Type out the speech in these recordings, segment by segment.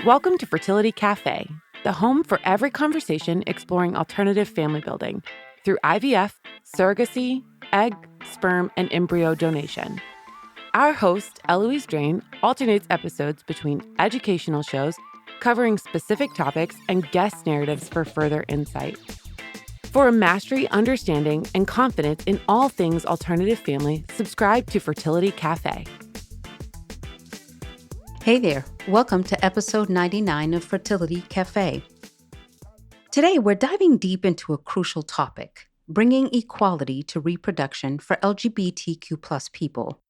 Welcome to Fertility Cafe, the home for every conversation exploring alternative family building through IVF, surrogacy, egg, sperm, and embryo donation. Our host, Eloise Drain, alternates episodes between educational shows covering specific topics and guest narratives for further insight. For a mastery, understanding, and confidence in all things alternative family, subscribe to Fertility Cafe. Hey there, welcome to episode 99 of Fertility Cafe. Today, we're diving deep into a crucial topic, bringing equality to reproduction for LGBTQ+ people.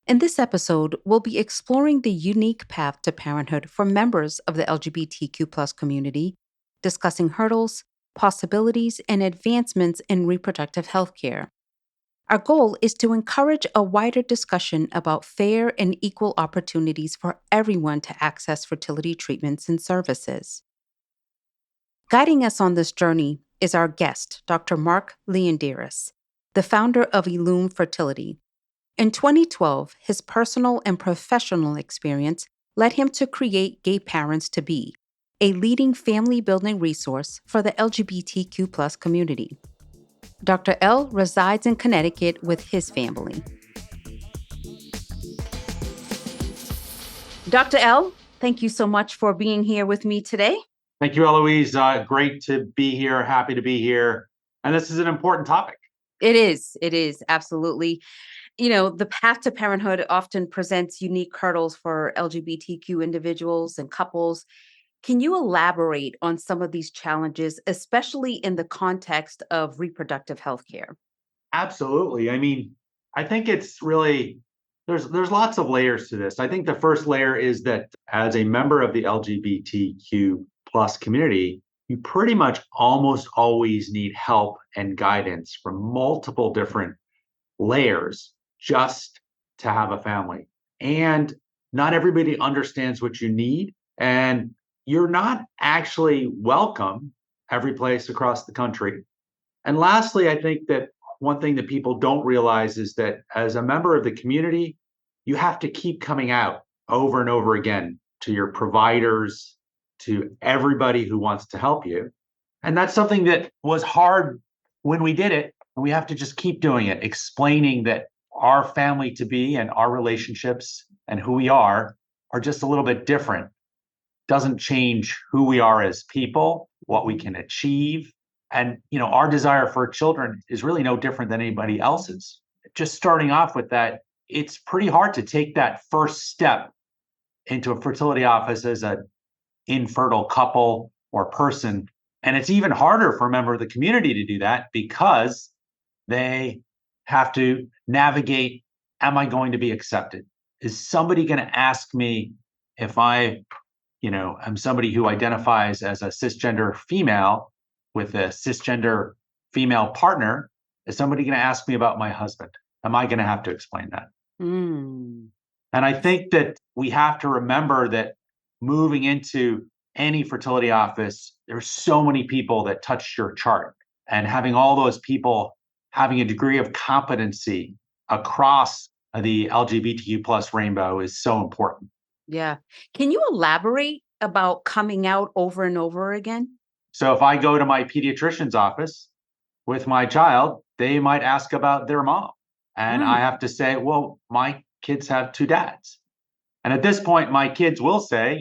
In this episode, we'll be exploring the unique path to parenthood for members of the LGBTQ+ community, discussing hurdles, possibilities, and advancements in reproductive health care. Our goal is to encourage a wider discussion about fair and equal opportunities for everyone to access fertility treatments and services. Guiding us on this journey is our guest, Dr. Mark Leondires, the founder of Fertility. In 2012, his personal and professional experience led him to create Gay Parents to Be, a leading family-building resource for the LGBTQ+ community. Dr. L resides in Connecticut with his family. Dr. L, thank you so much for being here with me today. Thank you, Eloise. Great to be here. Happy to be here. And this is an important topic. It is, absolutely. You know, the path to parenthood often presents unique hurdles for LGBTQ individuals and couples. Can you elaborate on some of these challenges, especially in the context of reproductive health care? Absolutely. I think it's really there's lots of layers to this. I think the first layer is that as a member of the LGBTQ plus community, you pretty much almost always need help and guidance from multiple different layers just to have a family. And not everybody understands what you need. And you're not actually welcome every place across the country. And lastly, I think that one thing that people don't realize is that as a member of the community, you have to keep coming out over and over again to your providers, to everybody who wants to help you. And that's something that was hard when we did it. And we have to just keep doing it, explaining that our family to be and our relationships and who we are just a little bit different. Doesn't change who we are as people, what we can achieve. And, our desire for children is really no different than anybody else's. Just starting off with that, it's pretty hard to take that first step into a fertility office as an infertile couple or person. And it's even harder for a member of the community to do that because they have to navigate, am I going to be accepted? Is somebody going to ask me if I'm somebody who identifies as a cisgender female with a cisgender female partner? Is somebody going to ask me about my husband? Am I going to have to explain that? And I think that we have to remember that moving into any fertility office, there's so many people that touch your chart, and having all those people having a degree of competency across the LGBTQ plus rainbow is so important. Yeah. Can you elaborate about coming out over and over again? So if I go to my pediatrician's office with my child, they might ask about their mom. And I have to say, well, my kids have two dads. And at this point, my kids will say,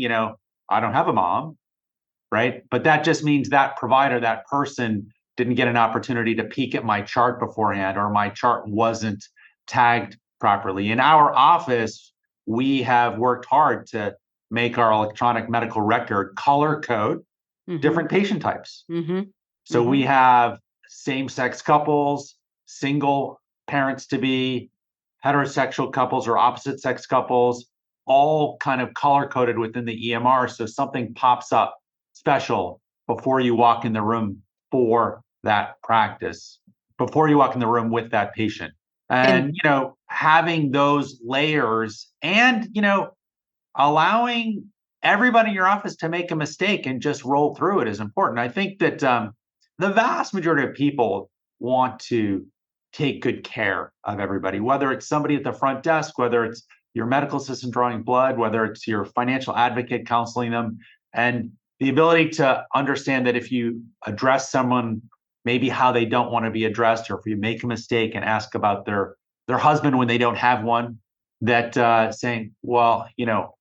I don't have a mom, right? But that just means that provider, that person didn't get an opportunity to peek at my chart beforehand, or my chart wasn't tagged properly. In our office, we have worked hard to make our electronic medical record color code different patient types. So we have same-sex couples, single parents to be, heterosexual couples or opposite sex couples, all kind of color coded within the EMR. So something pops up special before you walk in the room for that practice, before you walk in the room with that patient. And, having those layers and, allowing everybody in your office to make a mistake and just roll through it is important. I think that the vast majority of people want to take good care of everybody, whether it's somebody at the front desk, whether it's your medical assistant drawing blood, whether it's your financial advocate counseling them, and the ability to understand that if you address someone maybe how they don't want to be addressed, or if you make a mistake and ask about their husband when they don't have one, that saying, well,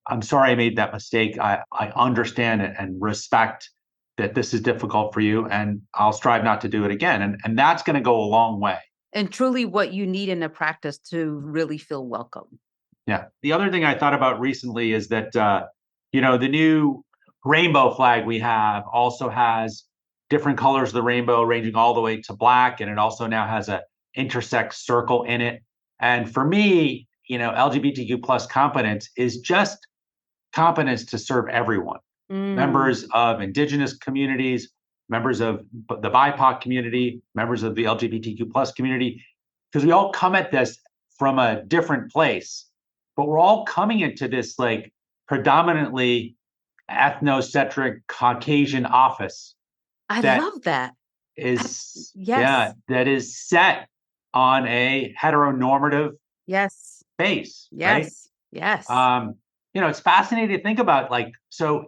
I'm sorry I made that mistake. I understand it and respect that this is difficult for you, and I'll strive not to do it again. And that's going to go a long way. And truly what you need in a practice to really feel welcome. Yeah. The other thing I thought about recently is that, the new rainbow flag we have also has different colors of the rainbow ranging all the way to black. And it also now has a intersex circle in it. And for me, LGBTQ plus competence is just competence to serve everyone. Members of indigenous communities, members of the BIPOC community, members of the LGBTQ plus community, because we all come at this from a different place, but we're all coming into this like predominantly ethnocentric Caucasian office. I that love that. is Yes. that is set on a heteronormative Yes. base, right? Yes. Yes. It's fascinating to think about, like, so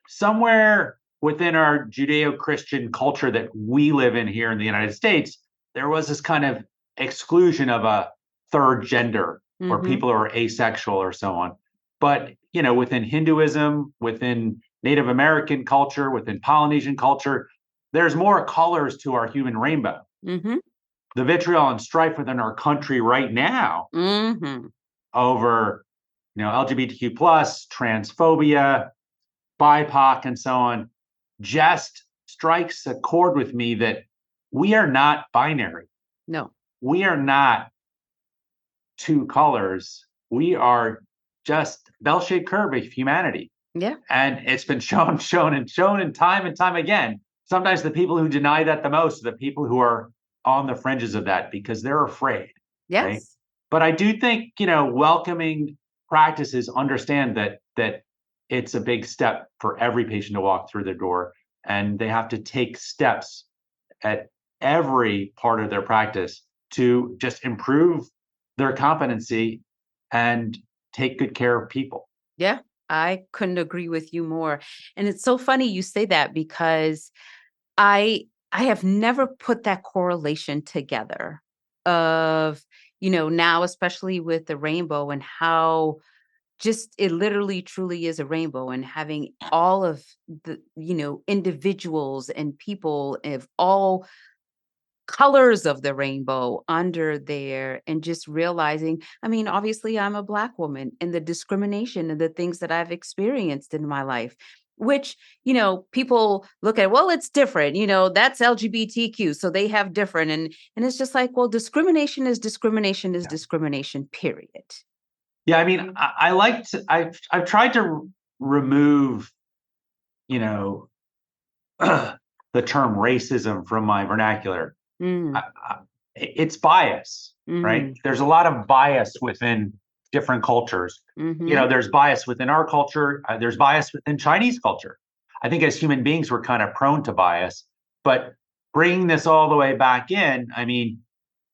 somewhere within our Judeo-Christian culture that we live in here in the United States, there was this kind of exclusion of a third gender or people who are asexual or so on. But, within Hinduism, within Native American culture, within Polynesian culture, there's more colors to our human rainbow. The vitriol and strife within our country right now over, LGBTQ plus, transphobia, BIPOC, and so on, just strikes a chord with me that we are not binary. No. We are not two colors. We are just bell-shaped curve of humanity. Yeah. And it's been shown and time again. Sometimes the people who deny that the most are the people who are on the fringes of that because they're afraid. Yes. Right? But I do think, welcoming practices understand that it's a big step for every patient to walk through the door, and they have to take steps at every part of their practice to just improve their competency and take good care of people. Yeah, I couldn't agree with you more. And it's so funny you say that because I have never put that correlation together of, now especially with the rainbow and how just it literally truly is a rainbow, and having all of the, individuals and people of all colors of the rainbow under there, and just realizing, I mean, obviously I'm a Black woman, and the discrimination and the things that I've experienced in my life, which, people look at, well, it's different, that's LGBTQ, so they have different, and it's just like, well, discrimination is discrimination is discrimination, period. Yeah, I mean, I've tried to remove, the term racism from my vernacular. It's bias, right? There's a lot of bias within different cultures. There's bias within our culture. There's bias within Chinese culture. I think as human beings, we're kind of prone to bias. But bringing this all the way back in, I mean,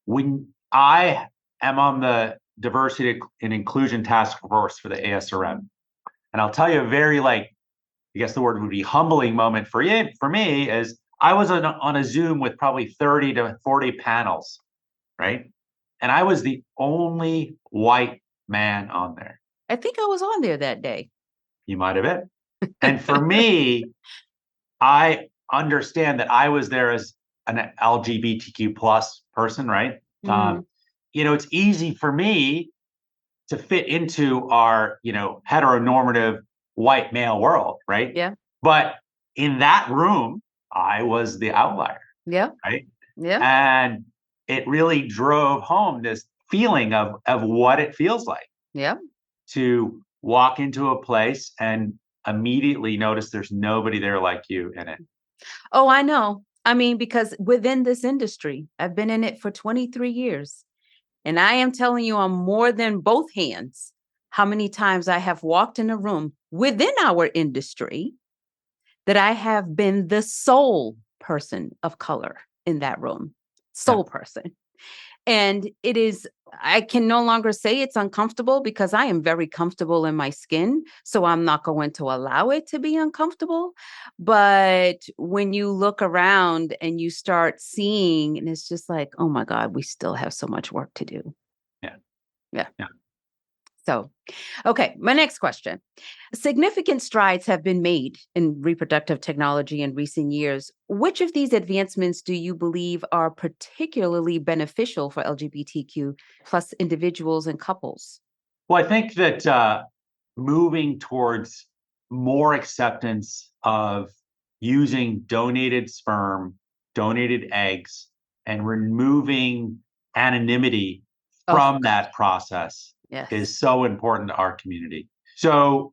when I am on the diversity and inclusion task force for the ASRM, and I'll tell you a very, I guess the word would be humbling moment for me is I was on a Zoom with probably 30 to 40 panels, right? And I was the only white man on there. I think I was on there that day. You might have been. And for me, I understand that I was there as an LGBTQ plus person, right? It's easy for me to fit into our, heteronormative white male world, right? Yeah. But in that room, I was the outlier. Yeah. Right. Yeah. And it really drove home this feeling of what it feels like. Yeah. To walk into a place and immediately notice there's nobody there like you in it. Oh, I know. I mean, because within this industry, I've been in it for 23 years. And I am telling you on more than both hands how many times I have walked in a room within our industry that I have been the sole person of color in that room. Sole person. And I can no longer say it's uncomfortable because I am very comfortable in my skin. So I'm not going to allow it to be uncomfortable. But when you look around and you start seeing, and it's just like, oh my God, we still have so much work to do. Yeah. Yeah. Yeah. So, okay, my next question. Significant strides have been made in reproductive technology in recent years. Which of these advancements do you believe are particularly beneficial for LGBTQ plus individuals and couples? Well, I think that moving towards more acceptance of using donated sperm, donated eggs, and removing anonymity Oh, from that process yes. is so important to our community. So,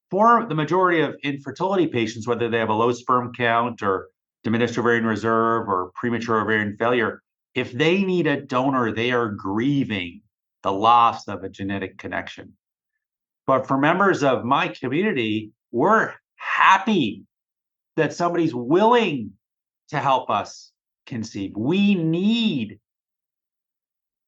for the majority of infertility patients, whether they have a low sperm count or diminished ovarian reserve or premature ovarian failure, if they need a donor, they are grieving the loss of a genetic connection. But for members of my community, we're happy that somebody's willing to help us conceive. We need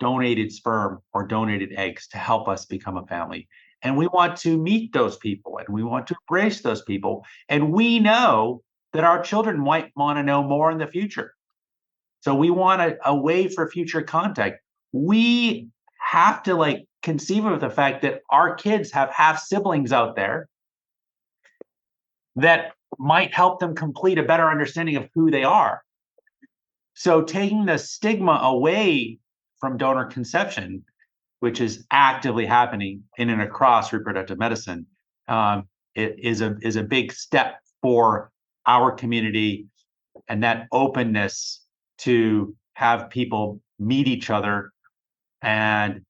donated sperm or donated eggs to help us become a family. And we want to meet those people and we want to embrace those people. And we know that our children might want to know more in the future. So we want a way for future contact. We have to like conceive of the fact that our kids have half siblings out there that might help them complete a better understanding of who they are. So taking the stigma away from donor conception, which is actively happening in and across reproductive medicine, it is a big step for our community, and that openness to have people meet each other and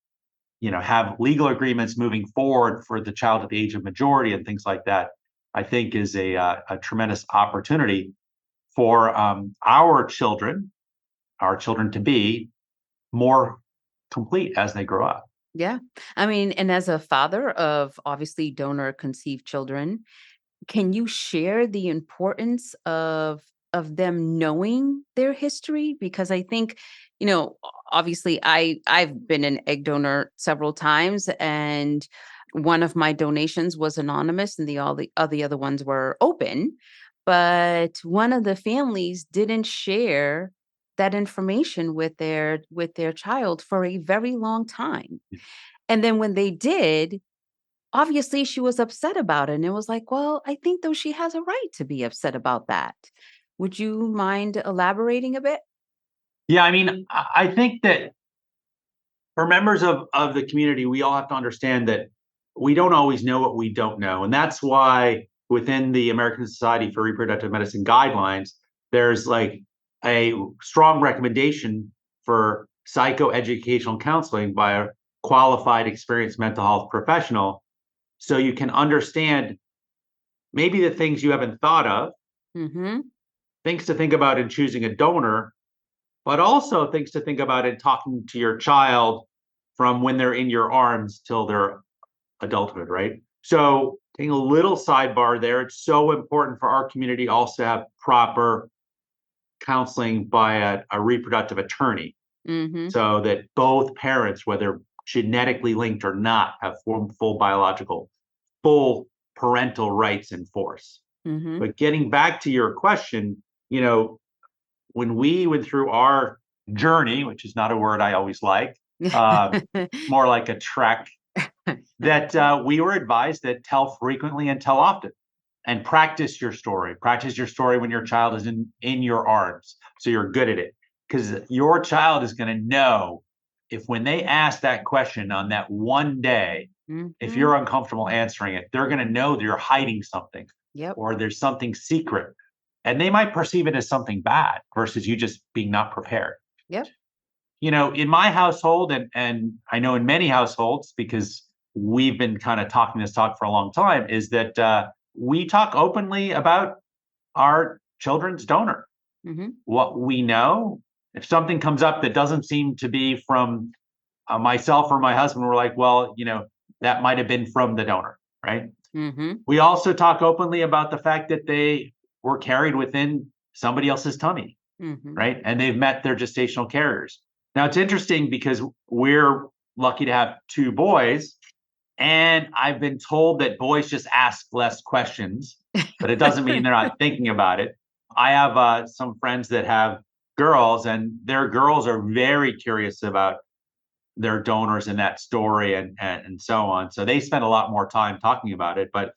have legal agreements moving forward for the child at the age of majority and things like that, I think is a tremendous opportunity for our children to be more complete as they grow up. Yeah. I mean, and as a father of obviously donor conceived children, can you share the importance of them knowing their history? Because I think, obviously I've been an egg donor several times, and one of my donations was anonymous and the other ones were open. But one of the families didn't share that information with their child for a very long time. And then when they did, obviously, she was upset about it, and it was like, "Well, I think though she has a right to be upset about that." Would you mind elaborating a bit? Yeah, I mean, I think that for members of the community, we all have to understand that we don't always know what we don't know. And that's why within the American Society for Reproductive Medicine guidelines, there's like a strong recommendation for psychoeducational counseling by a qualified, experienced mental health professional. So you can understand maybe the things you haven't thought of, Mhm. things to think about in choosing a donor, but also things to think about in talking to your child from when they're in your arms till their adulthood, right? So, taking a little sidebar there, it's so important for our community also to have proper counseling by a reproductive attorney Mhm. so that both parents, whether genetically linked or not, have full biological, full parental rights in force. Mhm. But getting back to your question, when we went through our journey, which is not a word I always like, more like a trek, that we were advised that tell frequently and tell often and practice your story. Practice your story when your child is in your arms so you're good at it. Because your child is going to know if when they ask that question on that one day, if Mhm. you're uncomfortable answering it, they're going to know that you're hiding something Yep. or there's something secret. And they might perceive it as something bad versus you just being not prepared. Yep. In my household, and I know in many households, because we've been kind of talking this talk for a long time, is that we talk openly about our children's donor, Mhm. what we know. If something comes up that doesn't seem to be from myself or my husband, we're like, well, that might have been from the donor, right? Mhm. We also talk openly about the fact that they were carried within somebody else's tummy, Mhm. right? And they've met their gestational carriers. Now it's interesting because we're lucky to have two boys, and I've been told that boys just ask less questions, but it doesn't mean they're not thinking about it. I have some friends that have girls, and their girls are very curious about their donors in that story and so on. So they spend a lot more time talking about it. But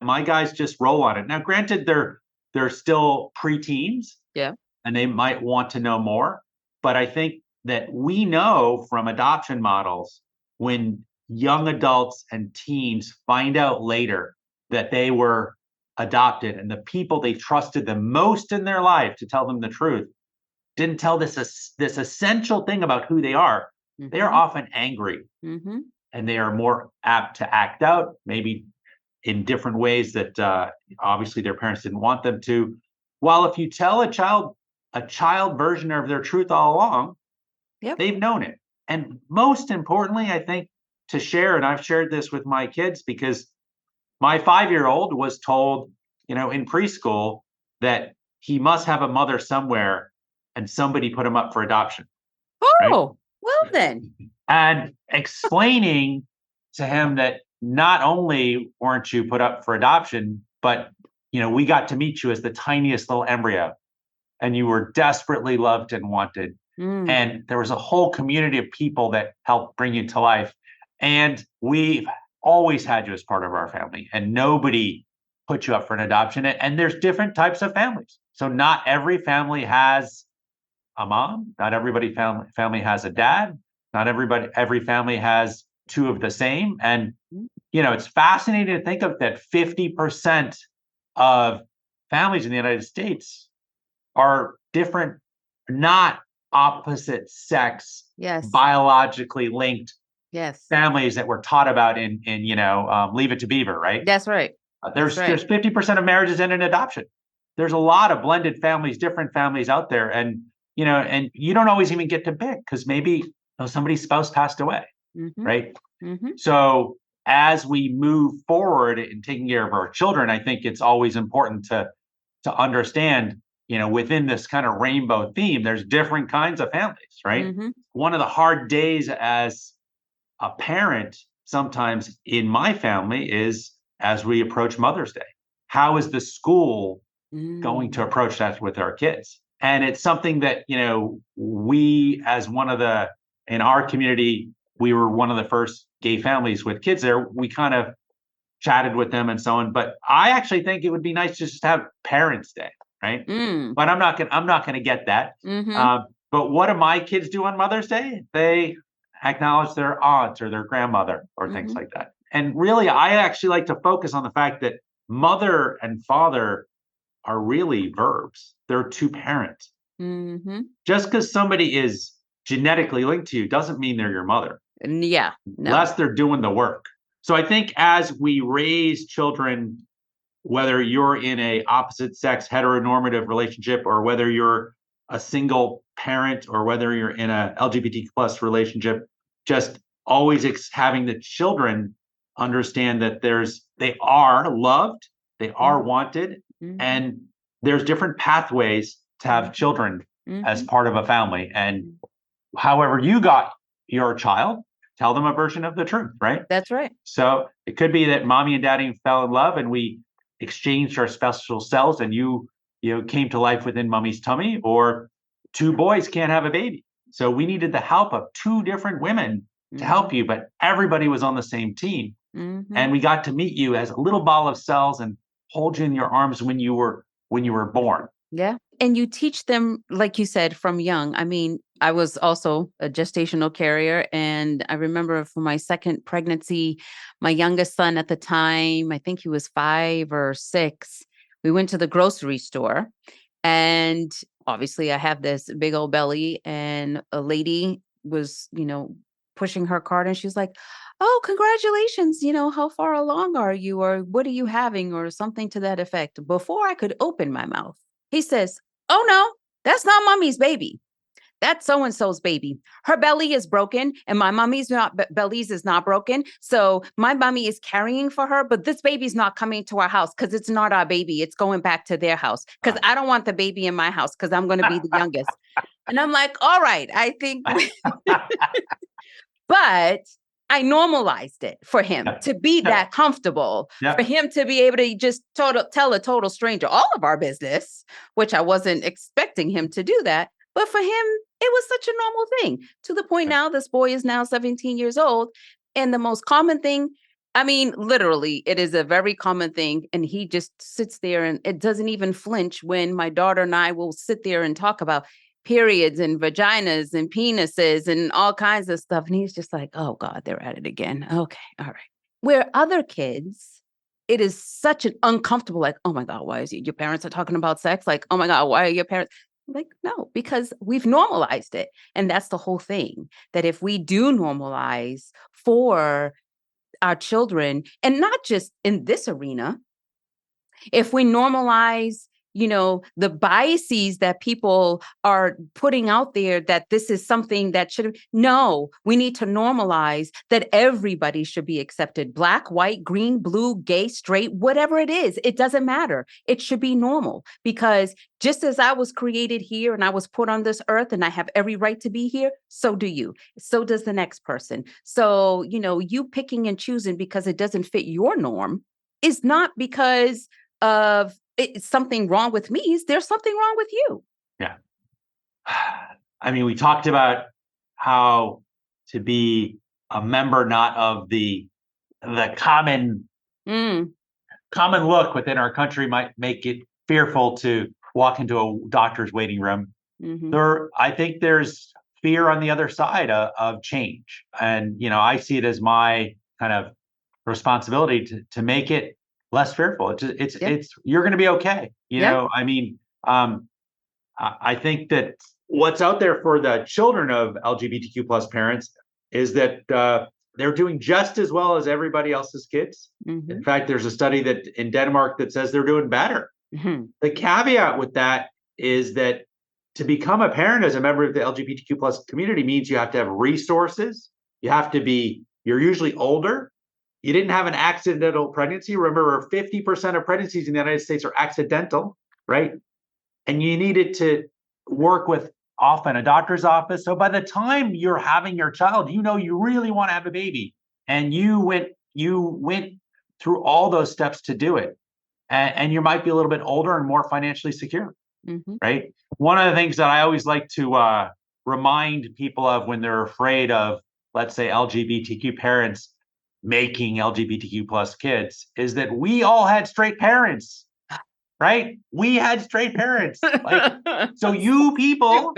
my guys just roll on it. Now, granted, they're still preteens, Yeah. and they might want to know more. But I think that we know from adoption models when young adults and teens find out later that they were adopted and the people they trusted the most in their life to tell them the truth didn't tell this essential thing about who they are, they are Mm-hmm. often angry Mm-hmm. and they are more apt to act out, maybe in different ways that obviously their parents didn't want them to. While if you tell a child version of their truth all along, Yep. they've known it. And most importantly, I think to share, and I've shared this with my kids because my 5-year-old was told, in preschool that he must have a mother somewhere and somebody put him up for adoption, right? Oh, well then. And explaining to him that not only weren't you put up for adoption, but we got to meet you as the tiniest little embryo and you were desperately loved and wanted. Mm. And there was a whole community of people that helped bring you to life. And we've always had you as part of our family, and nobody put you up for an adoption. And there's different types of families. So not every family has a mom, not everybody family has a dad, not every family has two of the same. And it's fascinating to think of that 50% of families in the United States are different, not opposite sex, Yes. biologically linked Yes. families that we're taught about in Leave It to Beaver, right? That's right. There's That's right. 50% of marriages end in adoption. There's a lot of blended families, different families out there, and you don't always even get to pick because maybe somebody's spouse passed away, Mm-hmm. right? Mm-hmm. So as we move forward in taking care of our children, I think it's always important to understand, within this kind of rainbow theme, there's different kinds of families, right? Mm-hmm. One of the hard days as a parent, sometimes in my family, is as we approach Mother's Day. How is the school going to approach that with our kids? And it's something that, we as in our community, we were one of the first gay families with kids there. We kind of chatted with them and so on. But I actually think it would be nice just to have Parents' Day, right? But I'm not gonna get that. Mm-hmm. But what do my kids do on Mother's Day? They acknowledge their aunt or their grandmother or things like that. And really, I actually like to focus on the fact that mother and father are really verbs. They're two parents. Mm-hmm. Just because somebody is genetically linked to you doesn't mean they're your mother. Yeah. No. Unless they're doing the work. So I think as we raise children, whether you're in a opposite sex heteronormative relationship or whether you're a single parent or whether you're in a LGBTQ plus relationship, just always having the children understand that they are loved, they are wanted, and there's different pathways to have children as part of a family. And however you got your child, tell them a version of the truth, right? That's right. So it could be that mommy and daddy fell in love and we exchanged our special cells and you came to life within mommy's tummy, or two boys can't have a baby. So we needed the help of two different women to help you, but everybody was on the same team. And we got to meet you as a little ball of cells and hold you in your arms when you were born. Yeah. And you teach them, like you said, from young. I mean, I was also a gestational carrier. And I remember for my second pregnancy, my youngest son at the time, I think he was 5 or 6, we went to the grocery store. And obviously, I have this big old belly. And a lady was, pushing her cart. And she's like, "Oh, congratulations. How far along are you? Or what are you having?" Or something to that effect. Before I could open my mouth, he says, "Oh, no, that's not mommy's baby. That's so-and-so's baby. Her belly is broken and my mommy's bellies is not broken. So my mommy is carrying for her, but this baby's not coming to our house because it's not our baby. It's going back to their house because I don't want the baby in my house because I'm going to be the youngest." And I'm like, all right, I think, but I normalized it for him to be that comfortable, for him to be able to just tell a total stranger all of our business, which I wasn't expecting him to do that. But for him, it was such a normal thing, to the point now this boy is now 17 years old. And the most common thing, I mean, literally, it is a very common thing. And he just sits there and it doesn't even flinch when my daughter and I will sit there and talk about periods and vaginas and penises and all kinds of stuff. And he's just like, oh God, they're at it again. Okay, all right. Where other kids, it is such an uncomfortable, like, oh my God, why is your parents are talking about sex? Like, oh my God, why are your parents? Like, no, because we've normalized it. And that's the whole thing, that if we do normalize for our children, and not just in this arena, if we normalize, the biases that people are putting out there, that this is something that no, we need to normalize that everybody should be accepted. Black, white, green, blue, gay, straight, whatever it is, it doesn't matter. It should be normal, because just as I was created here and I was put on this earth and I have every right to be here, so do you. So does the next person. So, you picking and choosing because it doesn't fit your norm is not because of it's something wrong with me. There's something wrong with you. Yeah. I mean, we talked about how to be a member not of the common look within our country might make it fearful to walk into a doctor's waiting room. I think there's fear on the other side of change. And, I see it as my kind of responsibility to make it less fearful. It's you're going to be okay. I mean, I think that what's out there for the children of LGBTQ plus parents is that they're doing just as well as everybody else's kids. In fact, there's a study that in Denmark that says they're doing better. The caveat with that is that to become a parent as a member of the LGBTQ plus community means you have to have resources. You're usually older. You didn't have an accidental pregnancy. Remember, 50% of pregnancies in the United States are accidental, right? And you needed to work with often a doctor's office. So by the time you're having your child, you really want to have a baby. And you went through all those steps to do it. And you might be a little bit older and more financially secure, right? One of the things that I always like to remind people of when they're afraid of, let's say, LGBTQ parents making LGBTQ plus kids is that we all had straight parents, right? We had straight parents. So you people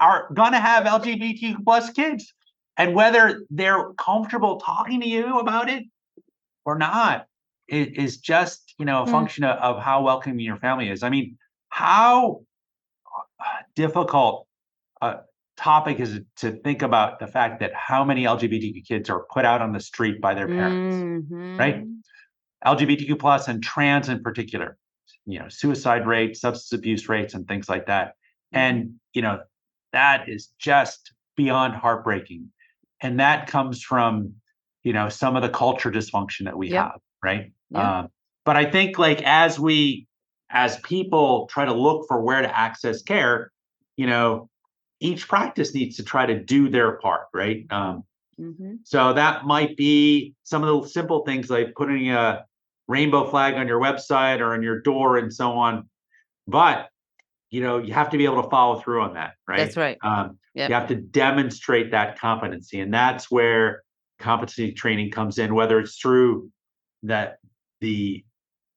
are going to have LGBTQ plus kids. And whether they're comfortable talking to you about it or not, it is just, a function of how welcoming your family is. I mean, how difficult topic is to think about the fact that how many LGBTQ kids are put out on the street by their parents, right? LGBTQ plus and trans in particular, suicide rates, substance abuse rates, and things like that. And, that is just beyond heartbreaking. And that comes from, some of the culture dysfunction that we have, right? But I think as people try to look for where to access care, each practice needs to try to do their part, right? So that might be some of the simple things like putting a rainbow flag on your website or on your door and so on. But, you have to be able to follow through on that, right? That's right. You have to demonstrate that competency. And that's where competency training comes in, whether it's through the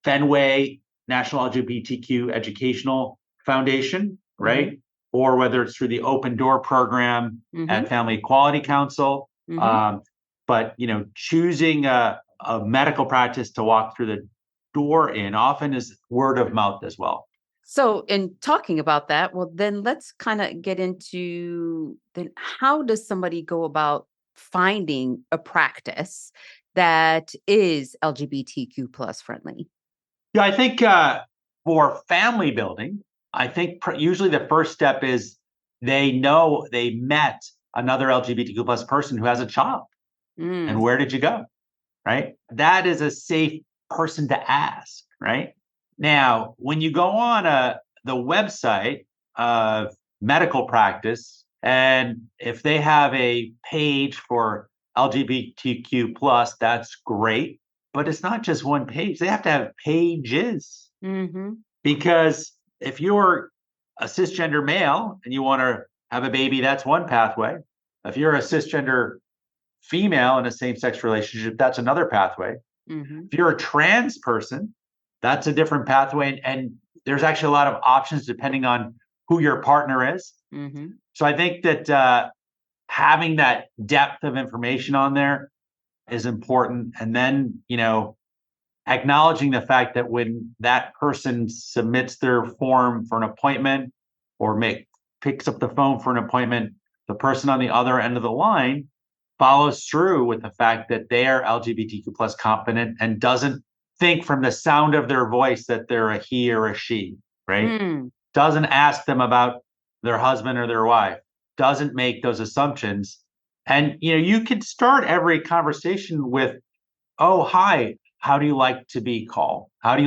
Fenway National LGBTQ Educational Foundation, right? Or whether it's through the Open Door program at Family Equality Council. But, choosing a medical practice to walk through the door in often is word of mouth as well. So in talking about that, well, then let's kind of get into then how does somebody go about finding a practice that is LGBTQ plus friendly? Yeah, I think for family building, I think usually the first step is they know they met another LGBTQ plus person who has a child. And where did you go? Right? That is a safe person to ask, right? Now, when you go on the website of medical practice, and if they have a page for LGBTQ plus, that's great. But it's not just one page. They have to have pages. Mm-hmm. Because if you're a cisgender male and you want to have a baby, that's one pathway. If you're a cisgender female in a same-sex relationship, that's another pathway. Mm-hmm. If you're a trans person, that's a different pathway. And there's actually a lot of options depending on who your partner is. Mm-hmm. So I think that having that depth of information on there is important. And then, acknowledging the fact that when that person submits their form for an appointment or picks up the phone for an appointment, the person on the other end of the line follows through with the fact that they are LGBTQ plus competent and doesn't think from the sound of their voice that they're a he or a she, right? Doesn't ask them about their husband or their wife, doesn't make those assumptions. And you could start every conversation with, oh, hi, how do you like to be called? How would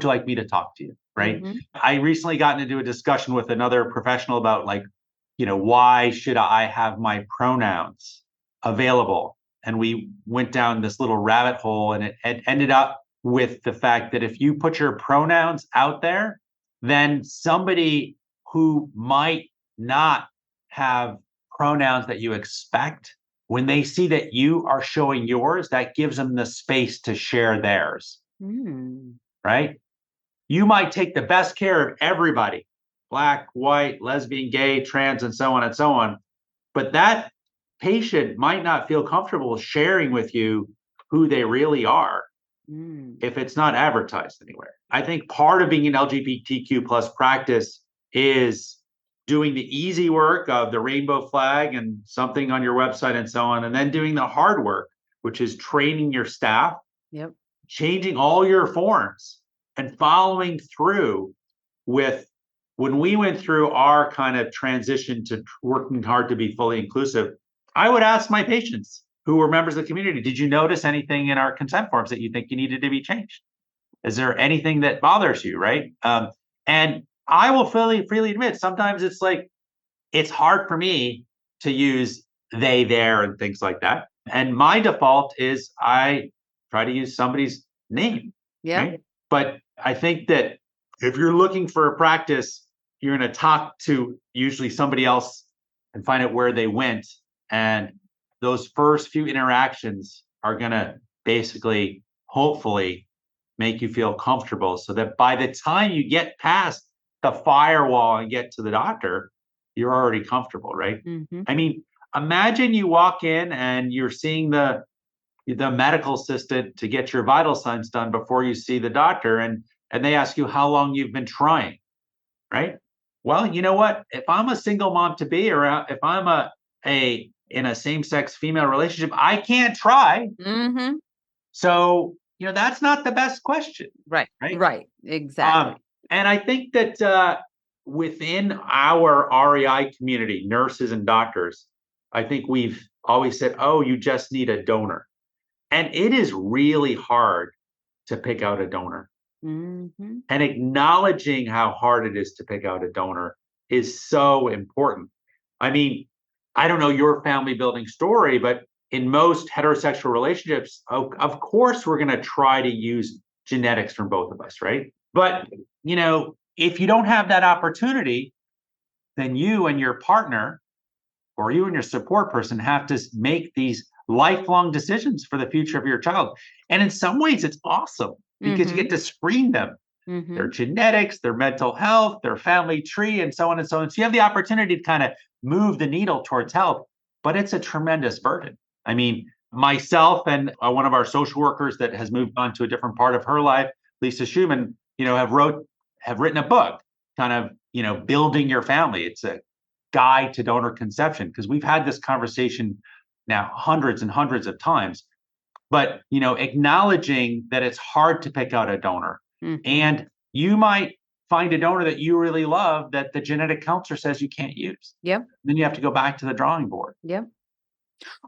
you like me to talk to you? Right. Mm-hmm. I recently got into a discussion with another professional about why should I have my pronouns available? And we went down this little rabbit hole, and it ended up with the fact that if you put your pronouns out there, then somebody who might not have pronouns that you expect, when they see that you are showing yours, that gives them the space to share theirs, right? You might take the best care of everybody, Black, white, lesbian, gay, trans, and so on and so on. But that patient might not feel comfortable sharing with you who they really are if it's not advertised anywhere. I think part of being an LGBTQ plus practice is doing the easy work of the rainbow flag and something on your website and so on, and then doing the hard work, which is training your staff, changing all your forms, and following through with. When we went through our kind of transition to working hard to be fully inclusive, I would ask my patients who were members of the community, did you notice anything in our consent forms that you think you needed to be changed? Is there anything that bothers you, right? And I will freely admit, sometimes it's hard for me to use they, their, and things like that. And my default is I try to use somebody's name. Yeah. Right? But I think that if you're looking for a practice, you're going to talk to usually somebody else and find out where they went. And those first few interactions are going to basically, hopefully, make you feel comfortable so that by the time you get past the firewall and get to the doctor, you're already comfortable, right? Mm-hmm. I mean, imagine you walk in and you're seeing the medical assistant to get your vital signs done before you see the doctor, and they ask you how long you've been trying, right? Well, you know what? If I'm a single mom to be, or if I'm in a same-sex female relationship, I can't try. Mm-hmm. So, that's not the best question. Right. Right. Right. Exactly. And I think that within our REI community, nurses and doctors, I think we've always said, oh, you just need a donor. And it is really hard to pick out a donor. Mm-hmm. And acknowledging how hard it is to pick out a donor is so important. I mean, I don't know your family building story, but in most heterosexual relationships, of course, we're going to try to use genetics from both of us, right? But, if you don't have that opportunity, then you and your partner or you and your support person have to make these lifelong decisions for the future of your child. And in some ways, it's awesome because you get to screen them. Their genetics, their mental health, their family tree, and so on and so on. So you have the opportunity to kind of move the needle towards health, but it's a tremendous burden. I mean, myself and one of our social workers that has moved on to a different part of her life, Lisa Schumann, have written a book, kind of, building your family. It's a guide to donor conception, because we've had this conversation now hundreds and hundreds of times. But, acknowledging that it's hard to pick out a donor. And you might find a donor that you really love that the genetic counselor says you can't use. Yep. Then you have to go back to the drawing board. Yep.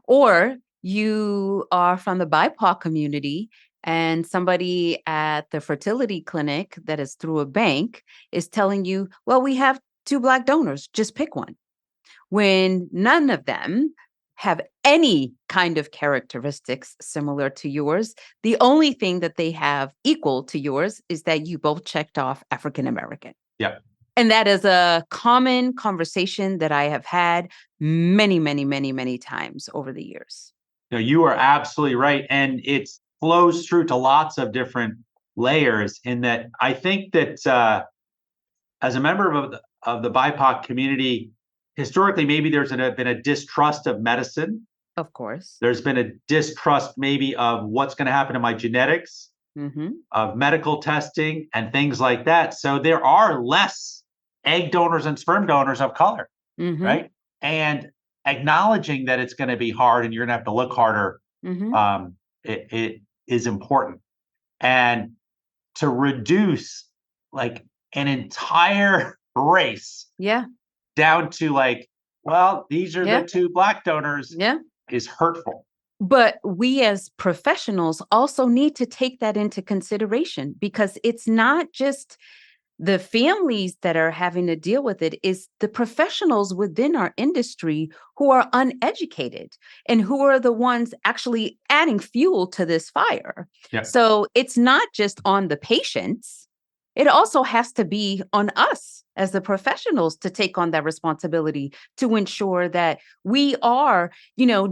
Or you are from the BIPOC community and somebody at the fertility clinic that is through a bank is telling you, well, we have 2 Black donors, just pick one. When none of them have any kind of characteristics similar to yours, the only thing that they have equal to yours is that you both checked off African American. Yeah. And that is a common conversation that I have had many, many, many, many times over the years. No, you are absolutely right. And it flows through to lots of different layers in that I think that as a member of the BIPOC community, historically, maybe there's been a distrust of medicine. Of course. There's been a distrust maybe of what's going to happen to my genetics, of medical testing and things like that. So there are less egg donors and sperm donors of color, right? And acknowledging that it's going to be hard and you're going to have to look harder, it is important. And to reduce like an entire race down to like, well, these are the 2 Black donors is hurtful. But we as professionals also need to take that into consideration, because it's not just the families that are having to deal with it, is the professionals within our industry who are uneducated and who are the ones actually adding fuel to this fire. So it's not just on the patients. It also has to be on us as the professionals to take on that responsibility to ensure that we are,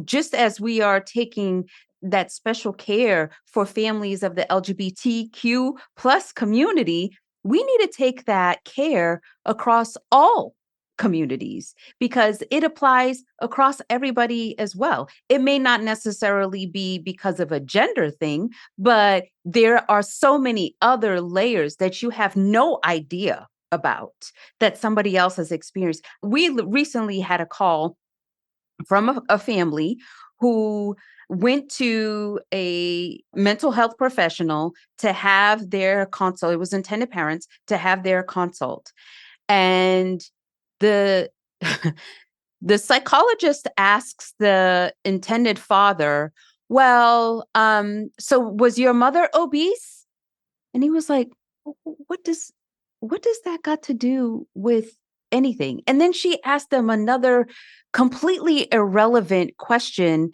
just as we are taking that special care for families of the LGBTQ plus community, we need to take that care across all communities, because it applies across everybody as well. It may not necessarily be because of a gender thing, but there are so many other layers that you have no idea about that somebody else has experienced. We recently had a call from a family who went to a mental health professional to have their consult. It was intended parents to have their consult. And the the psychologist asks the intended father, well, so was your mother obese? And he was like, what does that got to do with anything? And then she asked them another completely irrelevant question.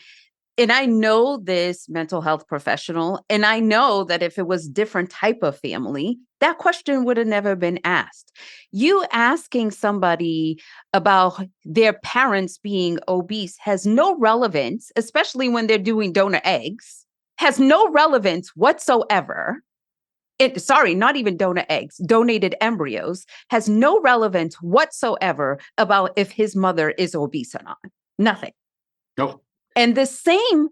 And I know this mental health professional, and I know that if it was different type of family, that question would have never been asked. You asking somebody about their parents being obese has no relevance, especially when they're doing donor eggs, has no relevance whatsoever. Not even donor eggs, donated embryos, has no relevance whatsoever about if his mother is obese or not. Nothing. Nope. And the same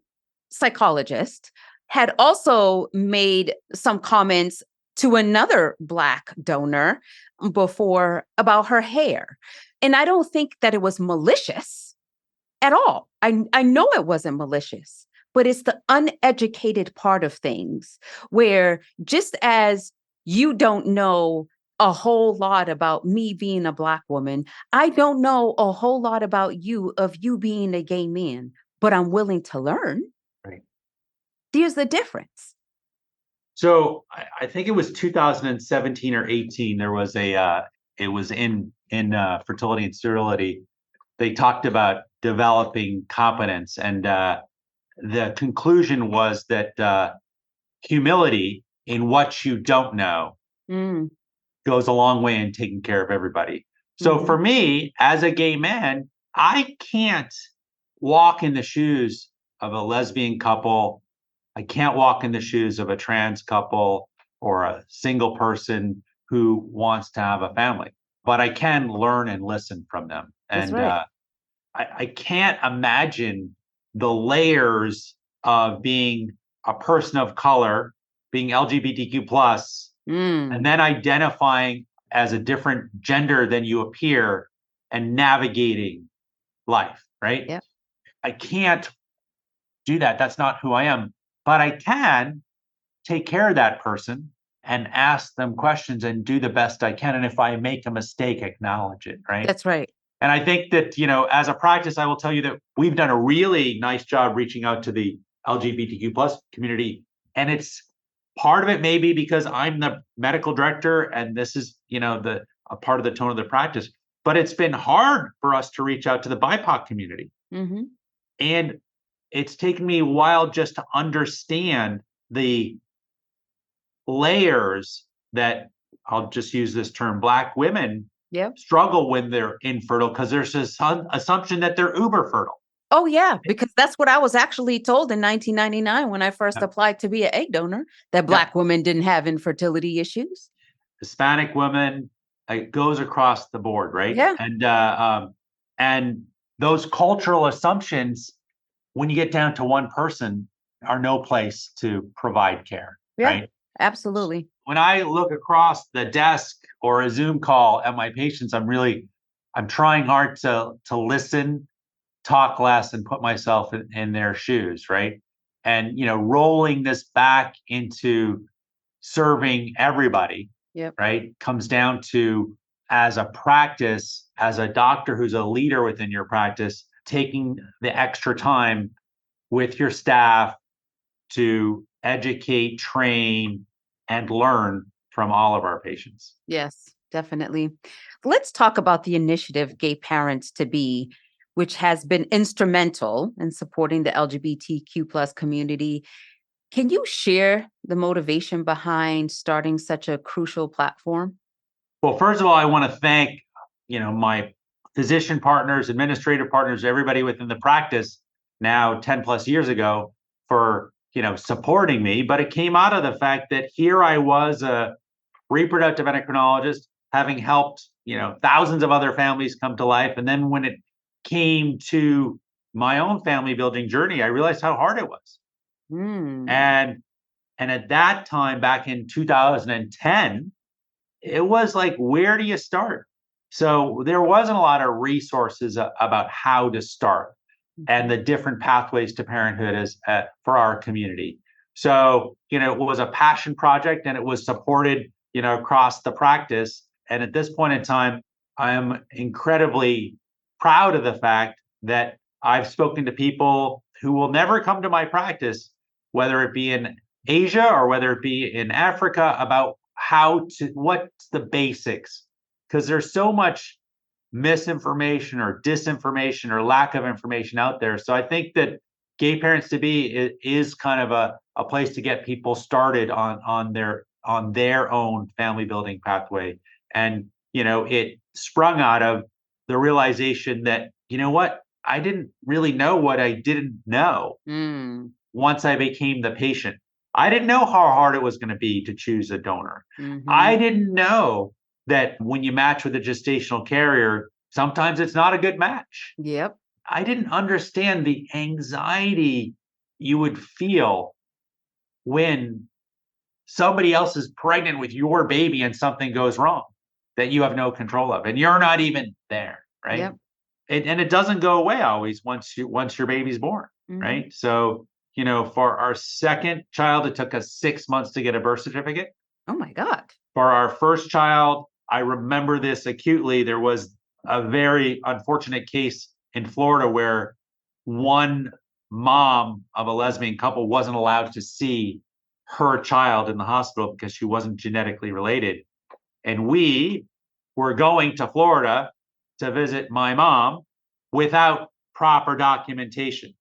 psychologist had also made some comments to another Black donor before about her hair. And I don't think that it was malicious at all. I know it wasn't malicious, but it's the uneducated part of things where just as you don't know a whole lot about me being a Black woman, I don't know a whole lot about you of you being a gay man, but I'm willing to learn. Right. There's the difference. So I think it was 2017 or 18. There was it was in Fertility and Sterility. They talked about developing competence, and the conclusion was that humility in what you don't know goes a long way in taking care of everybody. So for me, as a gay man, I can't walk in the shoes of a lesbian couple. I can't walk in the shoes of a trans couple or a single person who wants to have a family, but I can learn and listen from them. That's And right. I can't imagine the layers of being a person of color, being LGBTQ plus, and then identifying as a different gender than you appear and navigating life, right? Yep. I can't do that. That's not who I am. But I can take care of that person and ask them questions and do the best I can. And if I make a mistake, acknowledge it, right? That's right. And I think that, as a practice, I will tell you that we've done a really nice job reaching out to the LGBTQ plus community. And it's part of it maybe because I'm the medical director and this is, a part of the tone of the practice. but it's been hard for us to reach out to the BIPOC community. Mm-hmm. And it's taken me a while just to understand the layers that, I'll just use this term, Black women Yep. struggle when they're infertile, because there's this assumption that they're uber fertile. Oh, yeah, because that's what I was actually told in 1999 when I first applied to be an egg donor, that Black women didn't have infertility issues. Hispanic women, it goes across the board, right? Yeah. And those cultural assumptions, when you get down to one person, are no place to provide care, Yeah, right? absolutely. When I look across the desk or a Zoom call at my patients, I'm trying hard to listen, talk less, and put myself in their shoes, right? And rolling this back into serving everybody, Yep. right, comes down to, as a practice, as a doctor who's a leader within your practice, taking the extra time with your staff to educate, train, and learn from all of our patients. Yes, definitely. Let's talk about the initiative Gay Parents to Be, which has been instrumental in supporting the LGBTQ plus community. Can you share the motivation behind starting such a crucial platform? Well, first of all, I want to thank, my physician partners, administrative partners, everybody within the practice now 10 plus years ago for, supporting me. But it came out of the fact that here I was, a reproductive endocrinologist, having helped, thousands of other families come to life. And then when it came to my own family building journey, I realized how hard it was. Mm. And at that time, back in 2010, it was like, where do you start? So there wasn't a lot of resources about how to start and the different pathways to parenthood for our community. So, it was a passion project, and it was supported, across the practice. And at this point in time, I am incredibly proud of the fact that I've spoken to people who will never come to my practice, whether it be in Asia or whether it be in Africa, about what's the basics, because there's so much misinformation or disinformation or lack of information out there. So I think that Gay Parents to Be is kind of a place to get people started on their own family building pathway. And it sprung out of the realization that, what, I didn't really know what I didn't know. Once I became the patient, I didn't know how hard it was going to be to choose a donor. Mm-hmm. I didn't know that when you match with a gestational carrier, sometimes it's not a good match. Yep. I didn't understand the anxiety you would feel when somebody else is pregnant with your baby and something goes wrong that you have no control of, and you're not even there, right? Yep. And it doesn't go away always once your baby's born, right? So, for our second child, it took us 6 months to get a birth certificate. Oh my God. For our first child, I remember this acutely. There was a very unfortunate case in Florida where one mom of a lesbian couple wasn't allowed to see her child in the hospital because she wasn't genetically related. And we were going to Florida to visit my mom without proper documentation.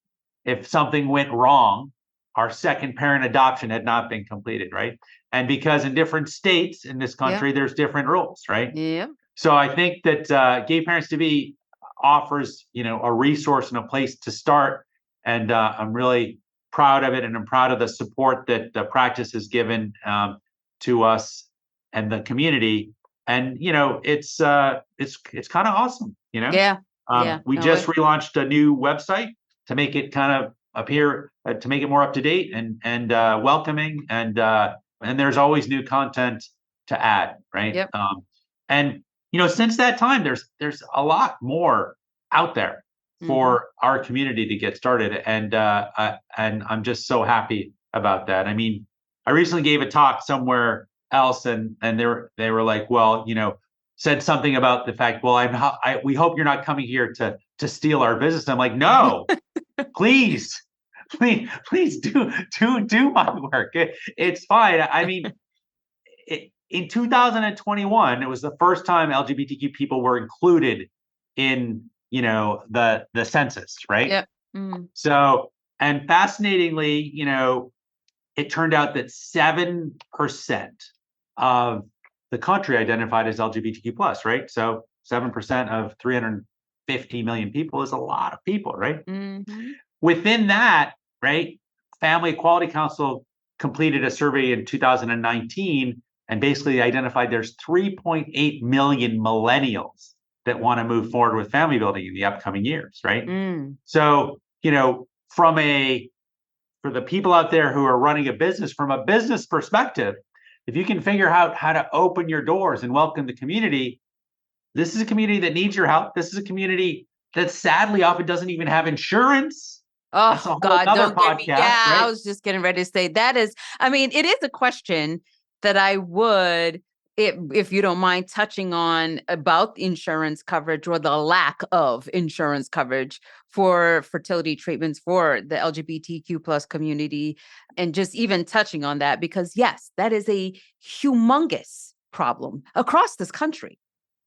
If something went wrong, our second parent adoption had not been completed, right? And because in different states in this country, there's different rules, right? Yeah. So I think that Gay Parents to Be offers, a resource and a place to start. And I'm really proud of it, and I'm proud of the support that the practice has given to us and the community. And it's kind of awesome. Yeah. We just relaunched a new website to make it kind of appear to make it more up to date and welcoming, and there's always new content to add, right? Yep. And since that time, there's a lot more out there for our community to get started, and I'm just so happy about that. I mean, I recently gave a talk somewhere else, and they were like, well, said something about the fact, well, we hope you're not coming here to steal our business. I'm like, no, please do my work. It's fine. I mean, in 2021, it was the first time LGBTQ people were included in, the census, right? Yep. Mm. So, and fascinatingly, it turned out that 7% of the country identified as LGBTQ plus, right? So 7% of 350 million people is a lot of people, right? Mm-hmm. Within that, right, Family Equality Council completed a survey in 2019 and basically identified there's 3.8 million millennials that want to move forward with family building in the upcoming years, right? Mm. So, for the people out there who are running a business, from a business perspective, if you can figure out how to open your doors and welcome the community, this is a community that needs your help. This is a community that sadly often doesn't even have insurance. That's a Oh whole God, other don't get me. podcast, Yeah, I right? was just getting ready to say that is, I mean, it is a question that I would, if you don't mind touching on about insurance coverage or the lack of insurance coverage for fertility treatments for the LGBTQ plus community, and just even touching on that, because yes, that is a humongous problem across this country.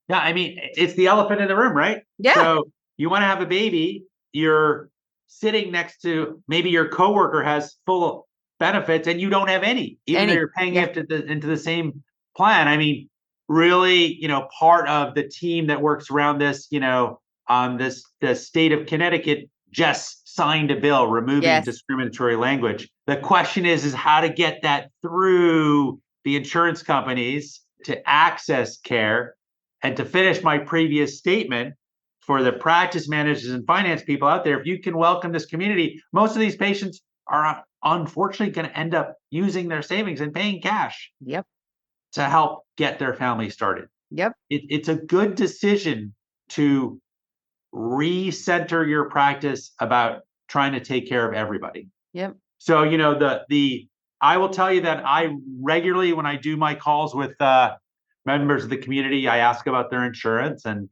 Yeah, I mean, it's the elephant in the room, right? Yeah. So you want to have a baby, you're sitting next to, maybe your coworker has full benefits and you don't have any, even though you're paying Yeah. into the same plan. I mean, really, part of the team that works around this, the state of Connecticut just signed a bill removing Yes. discriminatory language. The question is how to get that through the insurance companies to access care. And to finish my previous statement, for the practice managers and finance people out there, if you can welcome this community, most of these patients are unfortunately going to end up using their savings and paying cash. Yep. To help get their family started. Yep. It's a good decision to recenter your practice about trying to take care of everybody. Yep. So, I will tell you that I regularly, when I do my calls with members of the community, I ask about their insurance, and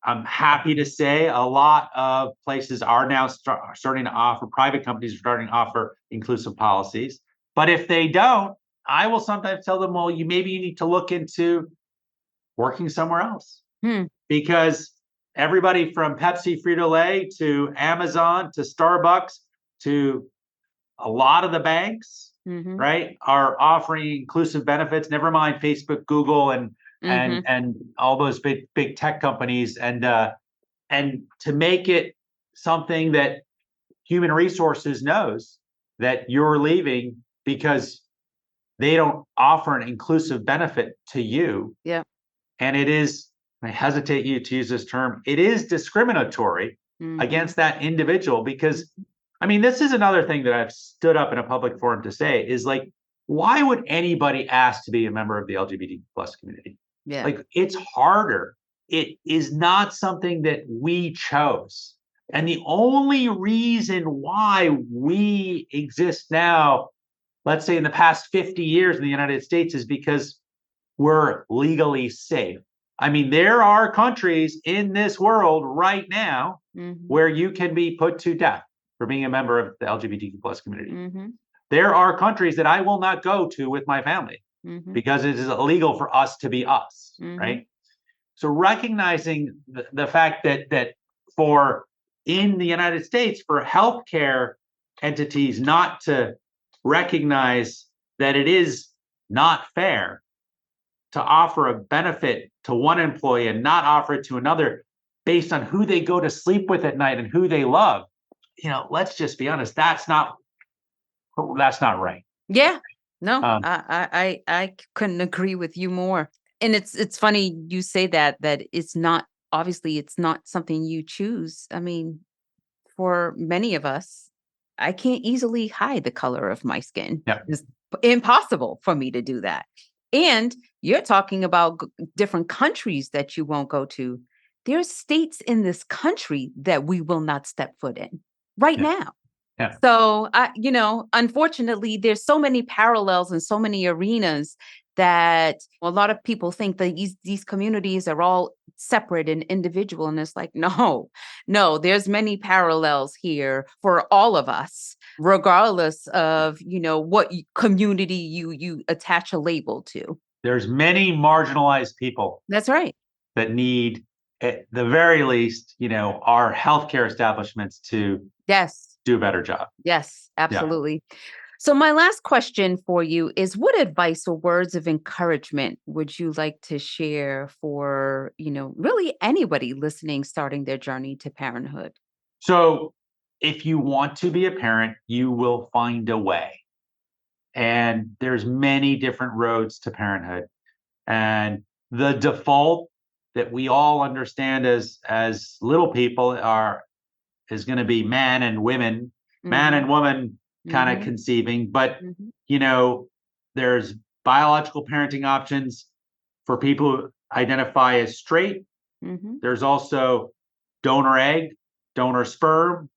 I'm happy to say a lot of places are now starting to offer, private companies are starting to offer inclusive policies. But if they don't, I will sometimes tell them, well, maybe you need to look into working somewhere else. Because everybody from Pepsi, Frito-Lay to Amazon to Starbucks to a lot of the banks, right, are offering inclusive benefits. Never mind Facebook, Google, and all those big tech companies, and to make it something that human resources knows that you're leaving because they don't offer an inclusive benefit to you. Yeah. And it is, I hesitate to use this term, it is discriminatory against that individual, because I mean, this is another thing that I've stood up in a public forum to say is, like, why would anybody ask to be a member of the LGBT plus community? Yeah. Like, it's harder. It is not something that we chose. And the only reason why we exist now, let's say in the past 50 years in the United States, is because we're legally safe. I mean, there are countries in this world right now where you can be put to death for being a member of the LGBTQ plus community. There are countries that I will not go to with my family because it is illegal for us to be us, right? So recognizing the fact that for in the United States, for healthcare entities not to recognize that it is not fair to offer a benefit to one employee and not offer it to another based on who they go to sleep with at night and who they love, let's just be honest, that's not right. Yeah. No, I couldn't agree with you more. And it's funny you say that it's not, obviously it's not something you choose. I mean, for many of us, I can't easily hide the color of my skin. Yeah. It's impossible for me to do that. And you're talking about different countries that you won't go to. There's states in this country that we will not step foot in right now. Yeah. So, unfortunately, there's so many parallels and so many arenas that a lot of people think that these communities are all separate and individual. And it's like, no, there's many parallels here for all of us, regardless of, what community you attach a label to. there's many marginalized people That's right. that need, at the very least, our healthcare establishments to Yes. do a better job. Yes, Yeah. absolutely. So my last question for you is, what advice or words of encouragement would you like to share for, really anybody listening starting their journey to parenthood? So if you want to be a parent, you will find a way. And there's many different roads to parenthood. And the default that we all understand as little people is going to be man Mhm. and woman kind of Mhm. conceiving. But Mhm. you know, there's biological parenting options for people who identify as straight. Mhm. There's also donor egg, donor sperm,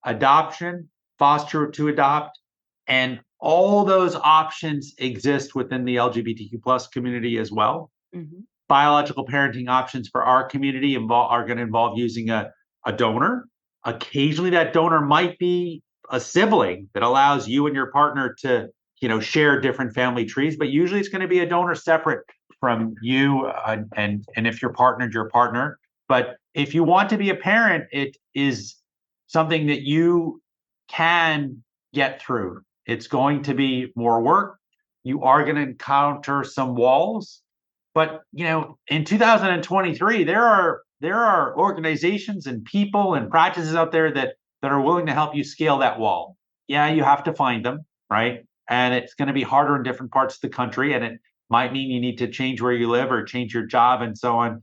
adoption, foster to adopt, and all those options exist within the LGBTQ plus community as well. Mhm. Biological parenting options for our community are going to involve using a donor. Occasionally, that donor might be a sibling that allows you and your partner to, share different family trees, but usually it's going to be a donor separate from you, and if you're partnered, your partner. But if you want to be a parent, it is something that you can get through. It's going to be more work. You are going to encounter some walls, but in 2023, there are organizations and people and practices out there that are willing to help you scale that wall. Yeah, you have to find them, right? And it's going to be harder in different parts of the country, and it might mean you need to change where you live or change your job and so on.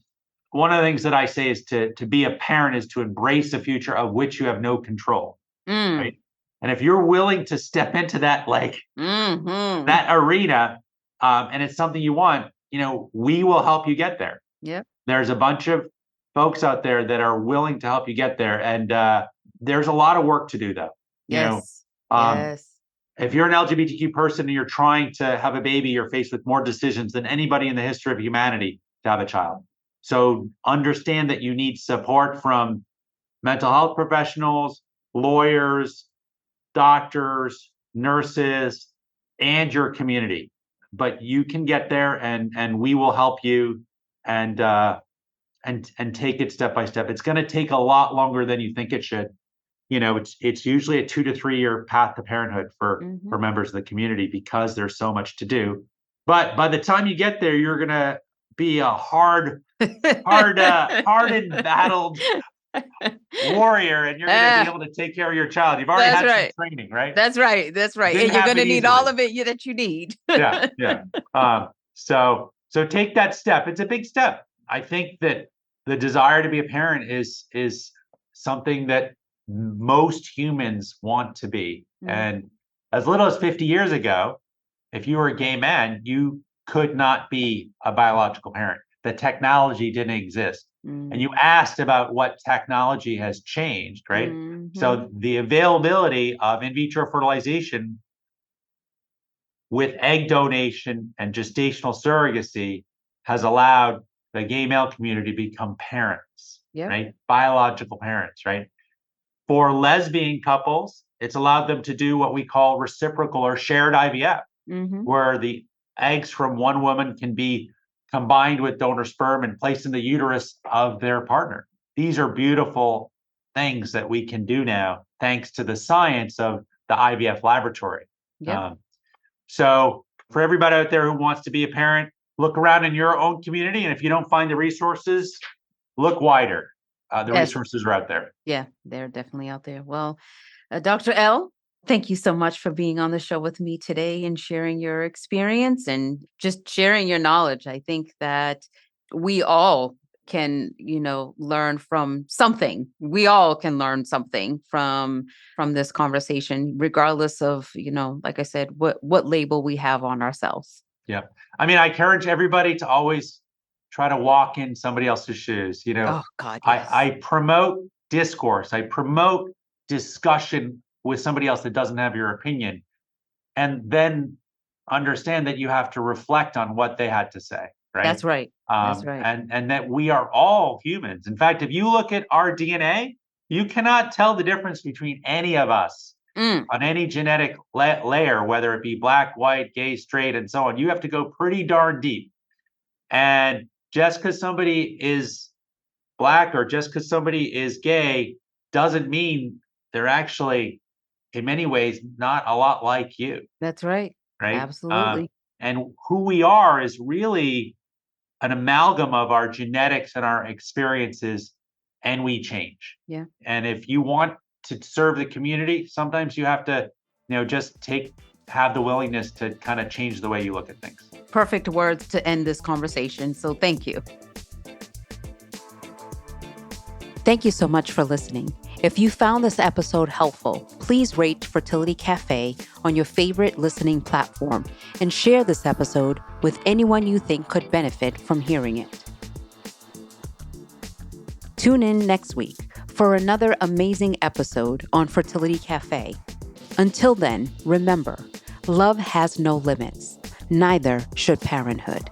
One of the things that I say is to be a parent is to embrace a future of which you have no control, Mm. right? And if you're willing to step into that, like, Mhm. that arena, and it's something you want, we will help you get there. Yep. There's a bunch of folks out there that are willing to help you get there, and there's a lot of work to do, though. You know, Yes. um, Yes. if you're an LGBTQ person and you're trying to have a baby, you're faced with more decisions than anybody in the history of humanity to have a child. So understand that you need support from mental health professionals, lawyers, doctors, nurses, and your community. But you can get there, and we will help you, and and take it step by step. It's going to take a lot longer than you think it should. It's usually a 2 to 3 year path to parenthood for Mhm. members of the community because there's so much to do. But by the time you get there, you're going to be a hardened, battled warrior, and you're going to be Ah, able to take care of your child. You've already that's had some right. training, right? That's right. That's right. Didn't And you're going to happen need all easily. of it that you need. Yeah, yeah. So take that step. It's a big step. I think that the desire to be a parent is something that most humans want to be. Mhm. And as little as 50 years ago, if you were a gay man, you could not be a biological parent. The technology didn't exist. And you Mm. asked about what technology has changed, right? Mhm. So the availability of in vitro fertilization with egg donation and gestational surrogacy has allowed the gay male community to become parents, Yep. right? Biological parents, right? For lesbian couples, it's allowed them to do what we call reciprocal or shared IVF, Mhm. where the eggs from one woman can be combined with donor sperm and placed in the uterus of their partner. These are beautiful things that we can do now, thanks to the science of the IVF laboratory. Yep. Um, so for everybody out there who wants to be a parent, look around in your own community, and if you don't find the resources, look wider. The Yes. resources are out there. Yeah, they're definitely out there. Well, Dr. L, thank you so much for being on the show with me today and sharing your experience and just sharing your knowledge. I think that we all can, learn from something. We all can learn something from this conversation, regardless of, like I said, what label we have on ourselves. Yeah. I mean, I encourage everybody to always try to walk in somebody else's shoes. Oh God, I yes. promote discourse, I promote discussion with somebody else that doesn't have your opinion, and then understand that you have to reflect on what they had to say, right? That's right. That's right. And that we are all humans. In fact, if you look at our DNA, you cannot tell the difference between any of us Mm, on any genetic layer, whether it be black, white, gay, straight, and so on. You have to go pretty darn deep. And just because somebody is Black or just because somebody is gay doesn't mean they're actually, in many ways, not a lot like you, That's right. right? Absolutely. And who we are is really an amalgam of our genetics and our experiences, and we change. Yeah. And if you want to serve the community, sometimes you have to, just have the willingness to kind of change the way you look at things. Perfect words to end this conversation. So thank you. Thank you so much for listening. If you found this episode helpful, please rate Fertility Cafe on your favorite listening platform and share this episode with anyone you think could benefit from hearing it. Tune in next week for another amazing episode on Fertility Cafe. Until then, remember, love has no limits. Neither should parenthood.